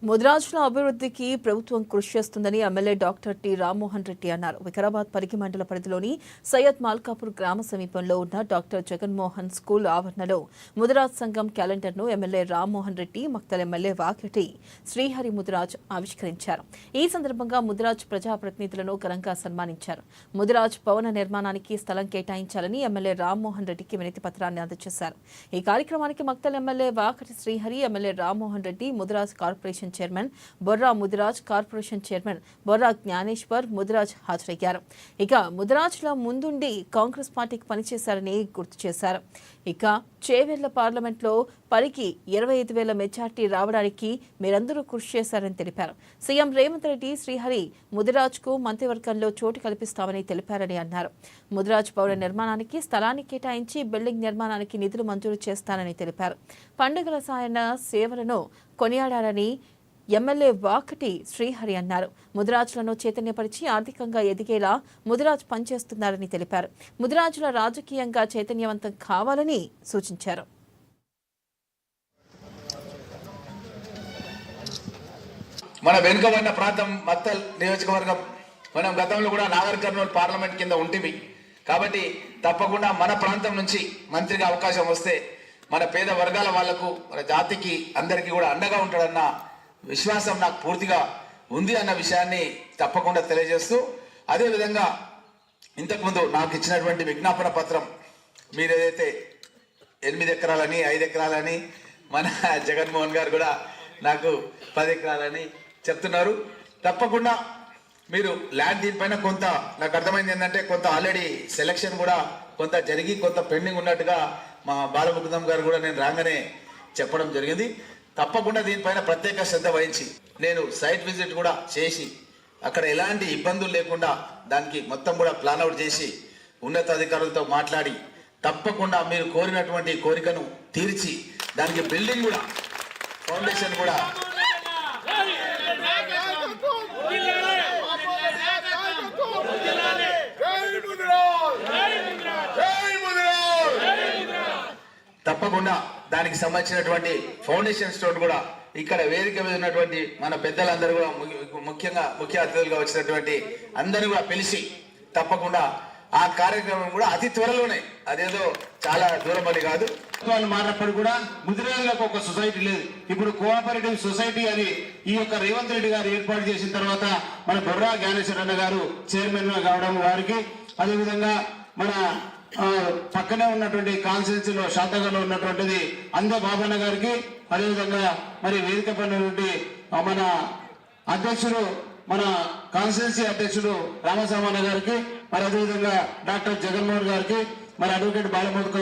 ముదిరాజుల అభివృద్ధికి ప్రభుత్వం కృషి చేస్తుందని MLA doctor T Rammohan Reddy అన్నారు. వికారాబాద్ పరిగి మండల పరిధిలోని సయ్యద్ మాల్కాపూర్ గ్రామ సమీపంలో ఉన్న డాక్టర్ జగన్మోహన్ స్కూల్ ఆవరణలో ముదిరాజ్ సంఘం క్యాలెండర్ను ఎమ్మెల్యే రామ్మోహన్ రెడ్డి మక్తల్ ఎమ్మెల్యే వాకిటి శ్రీహరి ముదిరాజ్ ఆవిష్కరించారు. ఈ సందర్భంగా ముదిరాజ్ ప్రజాప్రతినిధులను ఘనంగా సన్మానించారు. ముదిరాజ్ భవన నిర్మాణానికి స్థలం కేటాయించాలని ఎమ్మెల్యే రామ్మోహన్ రెడ్డికి వినతి పత్రాన్ని అందజేశారు. ఈ కార్యక్రమానికి Makthal MLA Vakiti Srihari, MLA Rammohan Reddy, Mudiraj corporation chairman Borra Mudiraj, corporation chairman Borra Gnaneshwar Mudiraj హాజరయ్యారు. ఇక ముదిరాజ్ల ముందుండి కాంగ్రెస్ పార్టీకి పనిచేశారని గుర్తు చేశారు. ఇక చేవెళ్ల పార్లమెంట్లో పరిగి 25,000 మెజార్టీ రావడానికి మీరందరూ కృషి చేశారని తెలిపారు. సీఎం రేవంత్ రెడ్డి శ్రీహరి ముదిరాజ్కు మంత్రివర్గంలో చోటు కల్పిస్తామని తెలిపారని అన్నారు. ముదిరాజ్ భవన నిర్మాణానికి స్థలాన్ని కేటాయించి బిల్డింగ్ నిర్మాణానికి నిధులు మంజూరు చేస్తానని తెలిపారు. పండుగల సాయన సేవలను కొనియాడారని ఎమ్మెల్యే వాకటి శ్రీహరి అన్నారు. ముదిరాజులను చైతన్యపరిచి ఆర్థికంగా ఎదిగేలా ముదిరాజ్ పనిచేస్తున్నారని తెలిపారు. ముదిరాజుల రాజకీయంగా చైతన్యవంతం కావాలని సూచించారు. మన వెనుకబడిన ప్రాంతం మక్తల్ నియోజకవర్గం, మనం గతంలో కూడా నాగర్ కర్నూలు పార్లమెంట్ కింద ఉంటివి కాబట్టి తప్పకుండా మన ప్రాంతం నుంచి మంత్రిగా అవకాశం వస్తే మన పేద వర్గాల వాళ్లకు, మన జాతికి అందరికీ కూడా అండగా ఉంటాడన్న విశ్వాసం నాకు పూర్తిగా ఉంది అన్న విషయాన్ని తప్పకుండా తెలియజేస్తూ, అదేవిధంగా ఇంతకుముందు నాకు ఇచ్చినటువంటి విజ్ఞాపన పత్రం మీరు ఏదైతే 8 ఎకరాలని 5 ఎకరాలని మన జగన్మోహన్ గారు కూడా నాకు 10 ఎకరాలని చెప్తున్నారు. తప్పకుండా మీరు ల్యాండ్ దీనిపైన కొంత నాకు అర్థమైంది ఏంటంటే కొంత ఆల్రెడీ సెలక్షన్ కూడా కొంత జరిగి కొంత పెండింగ్ ఉన్నట్టుగా మా బాలముకుందం గారు కూడా నేను రాగానే చెప్పడం జరిగింది. తప్పకుండా దీనిపైన ప్రత్యేక శ్రద్ధ వహించి నేను సైట్ విజిట్ కూడా చేసి అక్కడ ఎలాంటి ఇబ్బందులు లేకుండా దానికి మొత్తం కూడా ప్లాన్ అవుట్ చేసి ఉన్నతాధికారులతో మాట్లాడి తప్పకుండా మీరు కోరినటువంటి కోరికను తీర్చి దానికి బిల్డింగ్ కూడా ఫౌండేషన్ కూడా తప్పకుండా దానికి సంబంధించినటువంటి ఫౌండేషన్ స్టోన్ కూడా ఇక్కడ వేదిక మీద ఉన్నటువంటి మన పెద్దలందరూ కూడా ముఖ్యంగా ముఖ్య అతిథులుగా వచ్చినటువంటి అందరూ కూడా పిలిచి తప్పకుండా ఆ కార్యక్రమం కూడా అతి త్వరలోనే, అదేదో చాలా దూరం అని కాదు. మారినప్పుడు కూడా ముదిరాజులకు ఒక సొసైటీ లేదు. ఇప్పుడు కోఆపరేటివ్ సొసైటీ అని ఈ యొక్క రేవంత్ రెడ్డి గారు ఏర్పాటు చేసిన తర్వాత మన బొర్రా జ్ఞానేశ్వర అన్న గారు చైర్మన్ కావడం వారికి, అదేవిధంగా మన పక్కనే ఉన్నటువంటి కాన్స్టిట్యూన్సీలో శాతగాలో ఉన్నటువంటిది అందే బాబన్న గారికి, అదేవిధంగా మరి వేదిక పడినటువంటి మన అధ్యక్షుడు, మన కాన్స్టిట్యూన్సీ అధ్యక్షుడు రామసామన్న గారికి, మరి అదేవిధంగా డాక్టర్ జగన్మోహన్ గారికి, మరి అడ్వకేట్ బాలమోద్